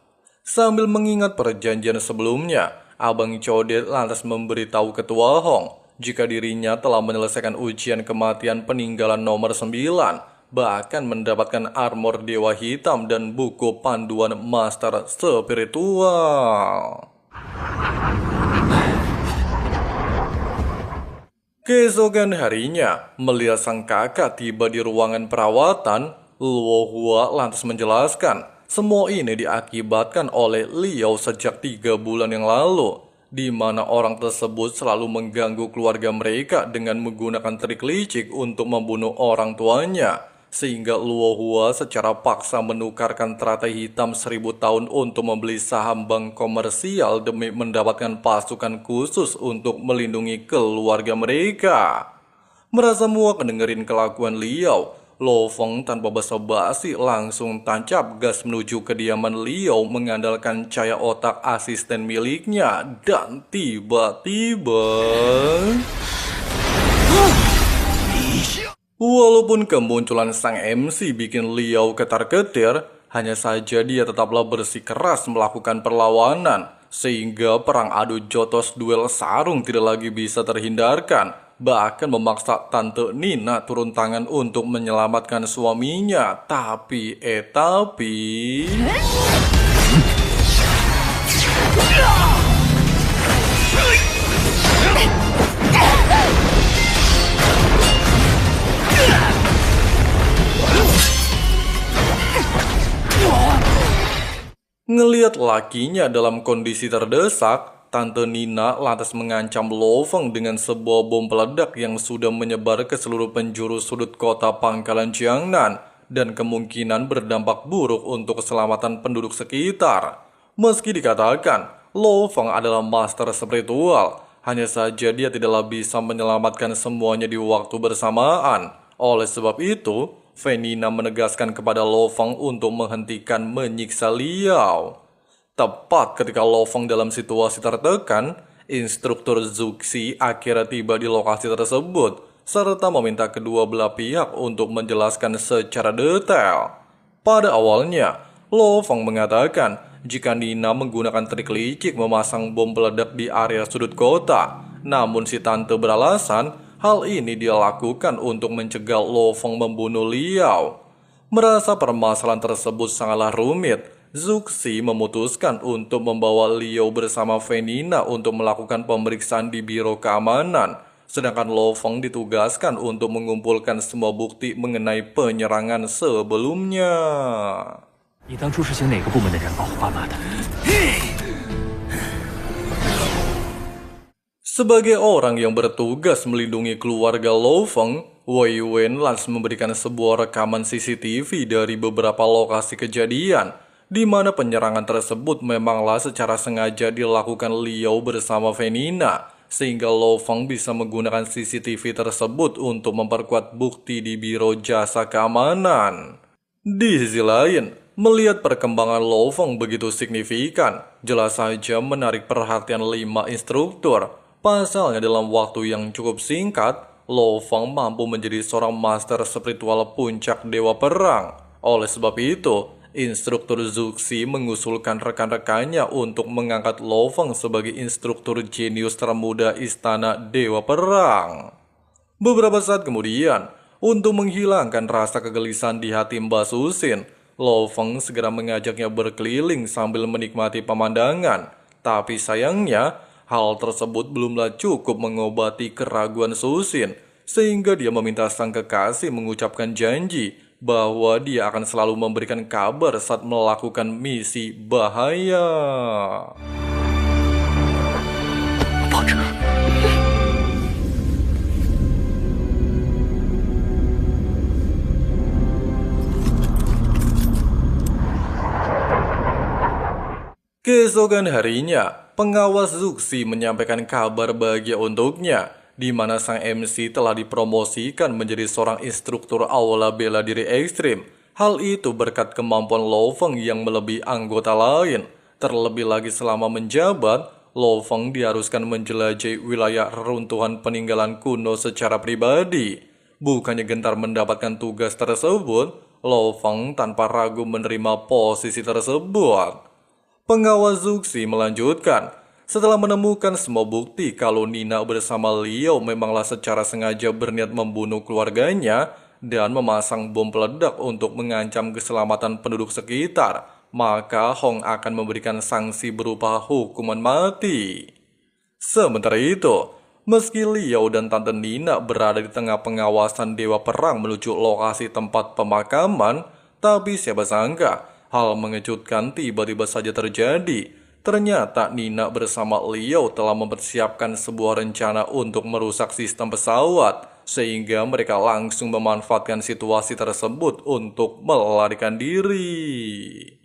Sambil mengingat perjanjian sebelumnya, Abang Codet lantas memberitahu Ketua Hong jika dirinya telah menyelesaikan ujian kematian peninggalan nomor 9, bahkan mendapatkan armor Dewa Hitam dan buku panduan Master Spiritual. Keesokan harinya, melihat sang kakak tiba di ruangan perawatan, Luo Hua lantas menjelaskan semua ini diakibatkan oleh Liao sejak 3 bulan yang lalu, di mana orang tersebut selalu mengganggu keluarga mereka dengan menggunakan trik licik untuk membunuh orang tuanya, sehingga Luo Hua secara paksa menukarkan teratai hitam 1000 tahun untuk membeli saham bank komersial demi mendapatkan pasukan khusus untuk melindungi keluarga mereka. Merasa muak dengerin kelakuan Liao, Lo Feng tanpa basa-basi langsung tancap gas menuju kediaman Liao mengandalkan cahaya otak asisten miliknya, dan tiba-tiba... Walaupun kemunculan sang MC bikin Liao ketar-ketir, hanya saja dia tetaplah bersikeras melakukan perlawanan, sehingga perang adu jotos duel sarung tidak lagi bisa terhindarkan, bahkan memaksa Tante Nina turun tangan untuk menyelamatkan suaminya. Tapi... Ngeliat lakinya dalam kondisi terdesak, Tante Nina lantas mengancam Lo Feng dengan sebuah bom peledak yang sudah menyebar ke seluruh penjuru sudut kota Pangkalan Jiangnan dan kemungkinan berdampak buruk untuk keselamatan penduduk sekitar. Meski dikatakan Lo Feng adalah master spiritual, hanya saja dia tidaklah bisa menyelamatkan semuanya di waktu bersamaan. Oleh sebab itu, Fenina menegaskan kepada Lo Feng untuk menghentikan menyiksa Liao. Tepat ketika Lo Feng dalam situasi tertekan, instruktur Zuxi akhirnya tiba di lokasi tersebut, serta meminta kedua belah pihak untuk menjelaskan secara detail. Pada awalnya, Lo Feng mengatakan jika Nina menggunakan trik licik memasang bom peledak di area sudut kota. Namun si tante beralasan hal ini dia lakukan untuk mencegah Lo Feng membunuh Liao. Merasa permasalahan tersebut sangatlah rumit, Zuxi memutuskan untuk membawa Liao bersama Fenina untuk melakukan pemeriksaan di biro keamanan. Sedangkan Lo Feng ditugaskan untuk mengumpulkan semua bukti mengenai penyerangan sebelumnya.
你当初是请哪个部门的人保护爸妈的？
Sebagai orang yang bertugas melindungi keluarga Lo Feng, Wei Wen langsung memberikan sebuah rekaman CCTV dari beberapa lokasi kejadian, di mana penyerangan tersebut memanglah secara sengaja dilakukan Liao bersama Fenina, sehingga Lo Feng bisa menggunakan CCTV tersebut untuk memperkuat bukti di biro jasa keamanan. Di sisi lain, melihat perkembangan Lo Feng begitu signifikan, jelas saja menarik perhatian 5 instruktur. Pasalnya dalam waktu yang cukup singkat, Lo Feng mampu menjadi seorang master spiritual puncak dewa perang. Oleh sebab itu, instruktur Zuxi mengusulkan rekan-rekannya untuk mengangkat Lo Feng sebagai instruktur jenius termuda istana dewa perang. Beberapa saat kemudian, untuk menghilangkan rasa kegelisahan di hati Mbak Susin, Lo Feng segera mengajaknya berkeliling sambil menikmati pemandangan. Tapi sayangnya, hal tersebut belumlah cukup mengobati keraguan Susin, sehingga dia meminta sang kekasih mengucapkan janji bahwa dia akan selalu memberikan kabar saat melakukan misi bahaya.
跑车。
Keesokan harinya, pengawas Zuxi menyampaikan kabar bahagia untuknya, di mana sang MC telah dipromosikan menjadi seorang instruktur aula bela diri ekstrim. Hal itu berkat kemampuan Lo Feng yang melebihi anggota lain. Terlebih lagi selama menjabat, Lo Feng diharuskan menjelajahi wilayah reruntuhan peninggalan kuno secara pribadi. Bukannya gentar mendapatkan tugas tersebut, Lo Feng tanpa ragu menerima posisi tersebut. Pengawas Zuxi melanjutkan, setelah menemukan semua bukti kalau Nina bersama Liao memanglah secara sengaja berniat membunuh keluarganya dan memasang bom peledak untuk mengancam keselamatan penduduk sekitar, maka Hong akan memberikan sanksi berupa hukuman mati. Sementara itu, meski Liao dan Tante Nina berada di tengah pengawasan Dewa Perang menuju lokasi tempat pemakaman, tapi siapa sangka hal mengejutkan tiba-tiba saja terjadi. Ternyata Nina bersama Liao telah mempersiapkan sebuah rencana untuk merusak sistem pesawat, sehingga mereka langsung memanfaatkan situasi tersebut untuk melarikan diri.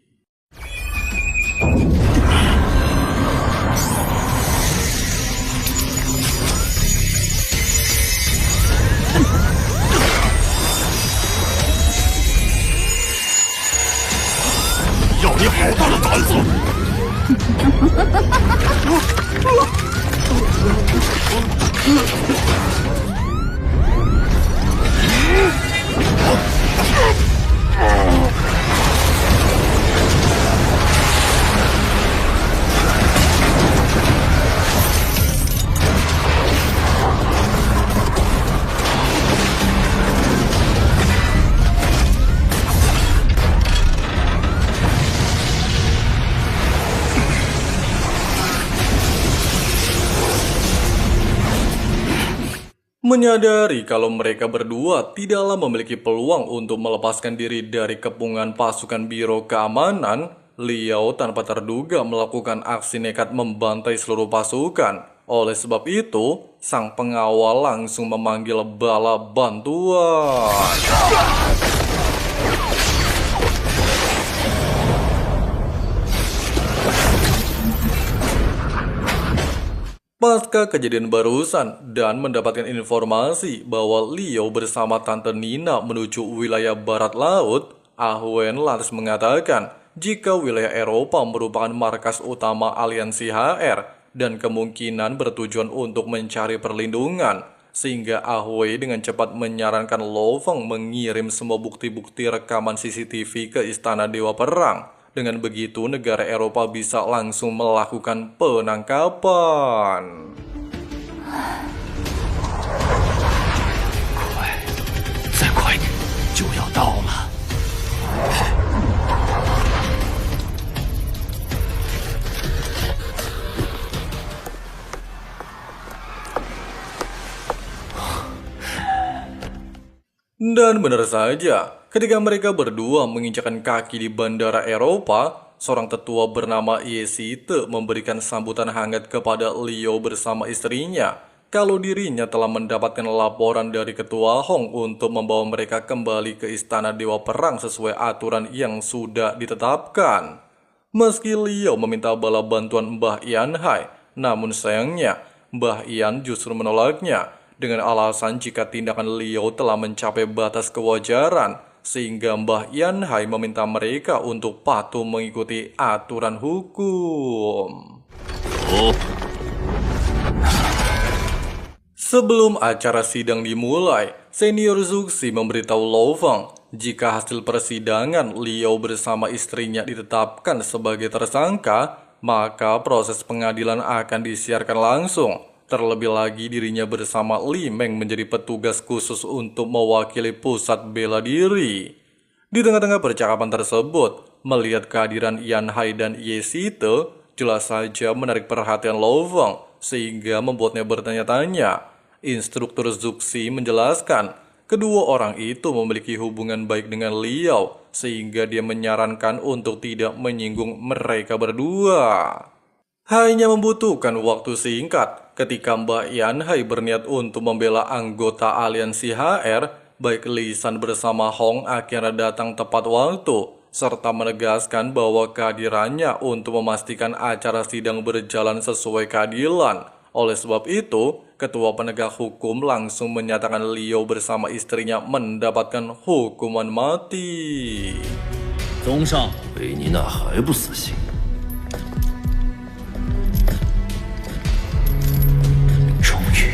Menyadari kalau mereka berdua tidaklah memiliki peluang untuk melepaskan diri dari kepungan pasukan Biro Keamanan, Liao tanpa terduga melakukan aksi nekat membantai seluruh pasukan. Oleh sebab itu, sang pengawal langsung memanggil bala bantuan. Pasca kejadian barusan dan mendapatkan informasi bahwa Liao bersama Tante Nina menuju wilayah barat laut, Ah Wen lantas mengatakan jika wilayah Eropa merupakan markas utama aliansi HR dan kemungkinan bertujuan untuk mencari perlindungan, sehingga Ah Wei dengan cepat menyarankan Lo Feng mengirim semua bukti-bukti rekaman CCTV ke Istana Dewa Perang. Dengan begitu, negara Eropa bisa langsung melakukan penangkapan.
再快点，就要到了。
Dan benar saja, ketika mereka berdua menginjakan kaki di bandara Eropa, seorang tetua bernama Ye Site memberikan sambutan hangat kepada Liao bersama istrinya kalau dirinya telah mendapatkan laporan dari ketua Hong untuk membawa mereka kembali ke Istana Dewa Perang sesuai aturan yang sudah ditetapkan. Meski Liao meminta bala bantuan Mbah Yan Hai, namun sayangnya Mbah Yan justru menolaknya dengan alasan jika tindakan Liao telah mencapai batas kewajaran, sehingga Mbah Yan Hai meminta mereka untuk patuh mengikuti aturan hukum. Sebelum acara sidang dimulai, senior Zuxi memberitahu Lo Feng jika hasil persidangan Liao bersama istrinya ditetapkan sebagai tersangka, maka proses pengadilan akan disiarkan langsung. Terlebih lagi dirinya bersama Li Meng menjadi petugas khusus untuk mewakili pusat bela diri. Di tengah-tengah percakapan tersebut, melihat kehadiran Yan Hai dan Ye Site, jelas saja menarik perhatian Lo Feng sehingga membuatnya bertanya-tanya. Instruktur Zuxi menjelaskan, kedua orang itu memiliki hubungan baik dengan Liao, sehingga dia menyarankan untuk tidak menyinggung mereka berdua. Hanya membutuhkan waktu singkat, ketika Mbak Yan Hai berniat untuk membela anggota aliansi HR, baik Lisan bersama Hong akhirnya datang tepat waktu, serta menegaskan bahwa kehadirannya untuk memastikan acara sidang berjalan sesuai keadilan. Oleh sebab itu, ketua penegak hukum langsung menyatakan Liao bersama istrinya mendapatkan hukuman mati.
宗上，
维尼娜还不死心，终于。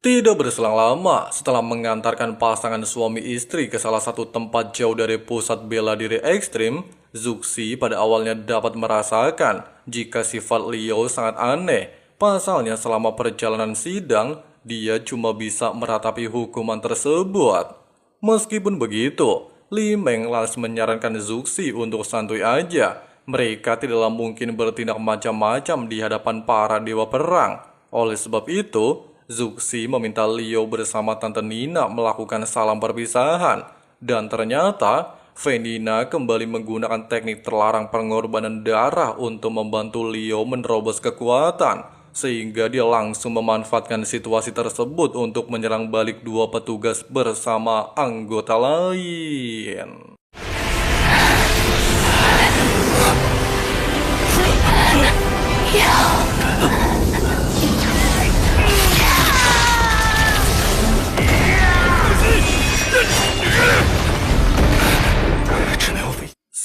Tidak berselang lama, setelah mengantarkan pasangan suami istri ke salah satu tempat jauh dari pusat bela diri ekstrim, Zuxi pada awalnya dapat merasakan jika sifat Liao sangat aneh. Pasalnya selama perjalanan sidang, dia cuma bisa meratapi hukuman tersebut. Meskipun begitu, Li Meng langsung menyarankan Zuxi untuk santuy aja. Mereka tidaklah mungkin bertindak macam-macam di hadapan para dewa perang. Oleh sebab itu, Zuxi meminta Liao bersama Tante Nina melakukan salam perpisahan. Dan ternyata, Venina kembali menggunakan teknik terlarang pengorbanan darah untuk membantu Liao menerobos kekuatan. Sehingga dia langsung memanfaatkan situasi tersebut untuk menyerang balik dua petugas bersama anggota lain.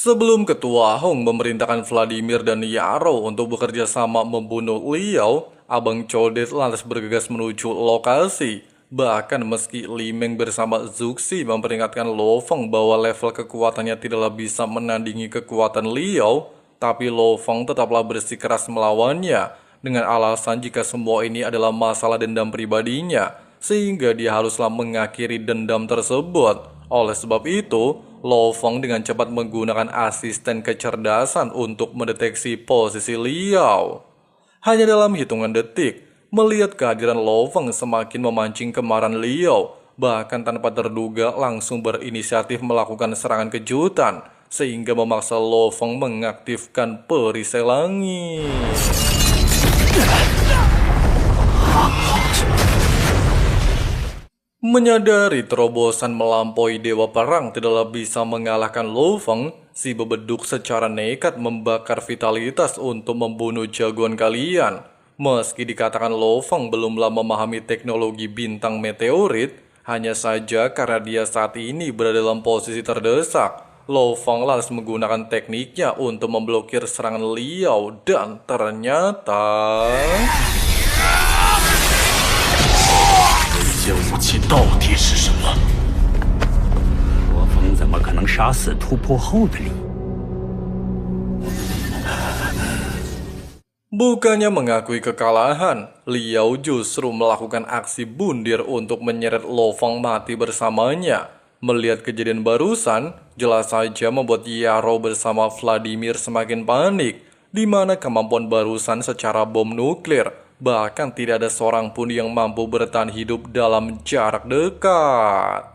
Sebelum Ketua Hong memerintahkan Vladimir dan Yaro untuk bekerja sama membunuh Liao, Abang Codet lantas bergegas menuju lokasi. Bahkan meski Li Meng bersama Zuxi memperingatkan Lo Feng bahwa level kekuatannya tidaklah bisa menandingi kekuatan Liao, tapi Lo Feng tetaplah bersikeras melawannya dengan alasan jika semua ini adalah masalah dendam pribadinya, sehingga dia haruslah mengakhiri dendam tersebut. Oleh sebab itu, Lo Feng dengan cepat menggunakan asisten kecerdasan untuk mendeteksi posisi Liao. Hanya dalam hitungan detik, melihat kehadiran Lo Feng semakin memancing kemarahan Liao, bahkan tanpa terduga langsung berinisiatif melakukan serangan kejutan, sehingga memaksa Lo Feng mengaktifkan perisai langit. Menyadari terobosan melampaui dewa perang tidaklah bisa mengalahkan Lo Feng, si bebeduk secara nekat membakar vitalitas untuk membunuh jagoan kalian. Meski dikatakan Lo Feng belumlah memahami teknologi bintang meteorit, hanya saja karena dia saat ini berada dalam posisi terdesak, Lo Feng langsung menggunakan tekniknya untuk memblokir serangan Liao dan ternyata...
这武器到底是什么？罗峰怎么可能杀死突破后的你？
Bukannya mengakui kekalahan, Liao justru melakukan aksi bundir untuk menyeret Lo Feng mati bersamanya. Melihat kejadian barusan, jelas saja membuat Yaro bersama Vladimir semakin panik, di mana kemampuan barusan secara bom nuklir, bahkan tidak ada seorang pun yang mampu bertahan hidup dalam jarak dekat.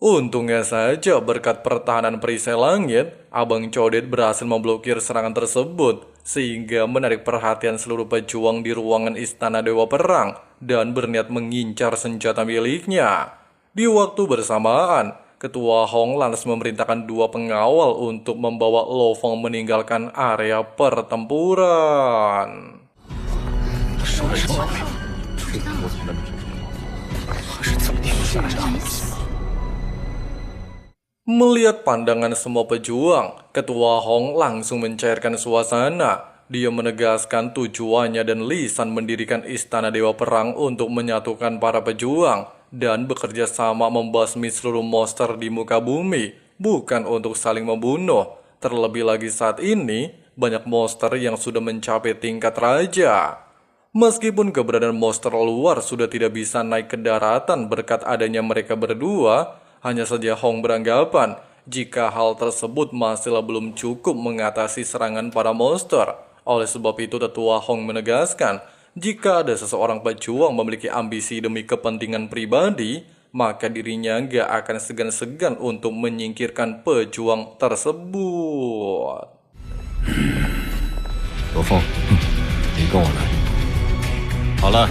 Untungnya saja berkat pertahanan perisai langit, Abang Codet berhasil memblokir serangan tersebut, sehingga menarik perhatian seluruh pejuang di ruangan Istana Dewa Perang dan berniat mengincar senjata miliknya. Di waktu bersamaan, Ketua Hong lantas memerintahkan 2 pengawal untuk membawa Lo Fong meninggalkan area pertempuran. Melihat pandangan semua pejuang, Ketua Hong langsung mencairkan suasana. Dia menegaskan tujuannya dan lisan mendirikan Istana Dewa Perang untuk menyatukan para pejuang dan bekerja sama membasmi seluruh monster di muka bumi, bukan untuk saling membunuh. Terlebih lagi saat ini, banyak monster yang sudah mencapai tingkat raja. Meskipun keberadaan monster luar sudah tidak bisa naik ke daratan berkat adanya mereka berdua, hanya saja Hong beranggapan jika hal tersebut masih belum cukup mengatasi serangan para monster. Oleh sebab itu, Tetua Hong menegaskan, jika ada seseorang pejuang memiliki ambisi demi kepentingan pribadi, maka dirinya gak akan segan-segan untuk menyingkirkan pejuang tersebut.
Lo Fong, 你跟我来。好了。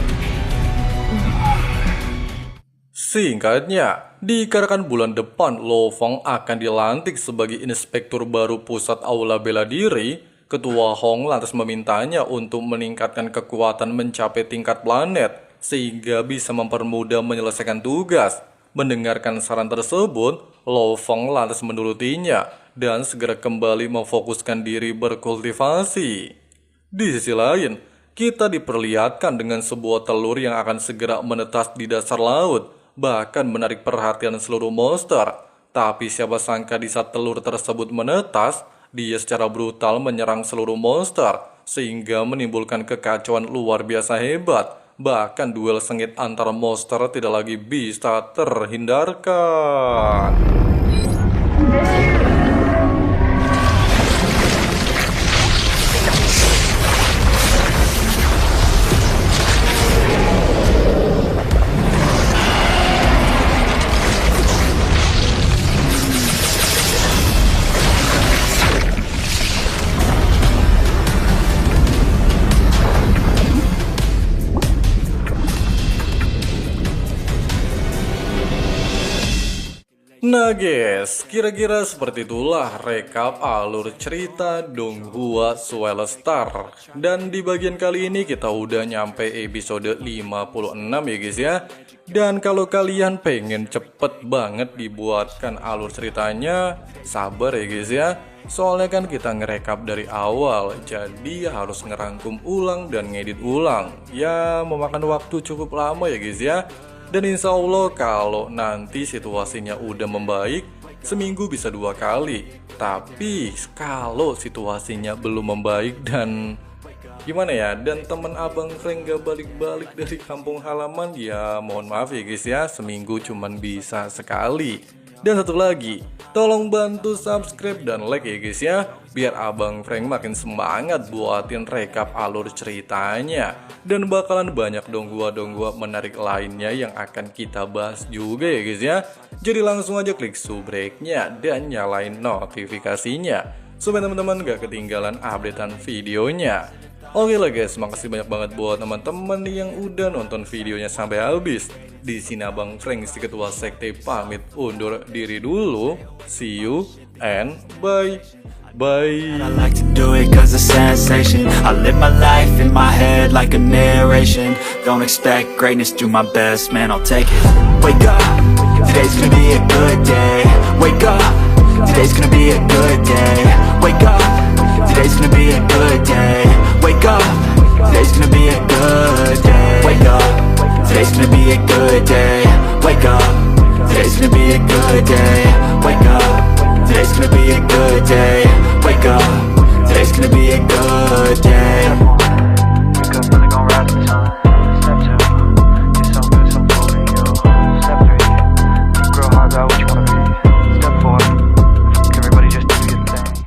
Singkatnya, dikarenakan bulan depan Lo Fong akan dilantik sebagai inspektur baru pusat aula bela diri, Ketua Hong lantas memintanya untuk meningkatkan kekuatan mencapai tingkat planet sehingga bisa mempermudah menyelesaikan tugas. Mendengarkan saran tersebut, Lo Fong lantas menurutinya dan segera kembali memfokuskan diri berkultivasi. Di sisi lain, kita diperlihatkan dengan sebuah telur yang akan segera menetas di dasar laut, bahkan menarik perhatian seluruh monster. Tapi siapa sangka di saat telur tersebut menetas, dia secara brutal menyerang seluruh monster, sehingga menimbulkan kekacauan luar biasa hebat. Bahkan duel sengit antara monster tidak lagi bisa terhindarkan. Nah guys, kira-kira seperti itulah rekap alur cerita Donghua Swell Star. Dan di bagian kali ini kita udah nyampe episode 56 ya guys ya. Dan kalau kalian pengen cepet banget dibuatkan alur ceritanya, sabar ya guys ya. Soalnya kan kita ngerekap dari awal, jadi harus ngerangkum ulang dan ngedit ulang. Ya memakan waktu cukup lama ya guys ya. Dan insya Allah kalau nanti situasinya udah membaik, seminggu bisa 2 kali. Tapi kalau situasinya belum membaik dan gimana ya, dan temen abang Frank gak balik-balik dari kampung halaman, ya mohon maaf ya guys ya, seminggu cuman bisa sekali. Dan satu lagi, tolong bantu subscribe dan like ya guys ya, biar abang Frank makin semangat buatin rekap alur ceritanya. Dan bakalan banyak donggua-donggua menarik lainnya yang akan kita bahas juga ya guys ya. Jadi langsung aja klik subscribe-nya dan nyalain notifikasinya, supaya teman-teman gak ketinggalan updatean videonya. Oke lah guys, makasih banyak banget buat teman-teman yang udah nonton videonya sampai habis. Di sini abang Frank si ketua sekte pamit undur diri dulu. See you and bye. Bye.
I like to do it cause it's sensation. I live my life in my head like a narration. Don't expect greatness, do my best, man, I'll take it. Wake up, today's gonna be a good day. Wake up, today's gonna be a good day. Wake up, today's gonna be a good day. Wake up, today's gonna be a good day. Wake up, today's gonna be a good day. Wake up, today's gonna be a good day. Wake up, today's gonna be a good day. Wake up, today's gonna be a good day.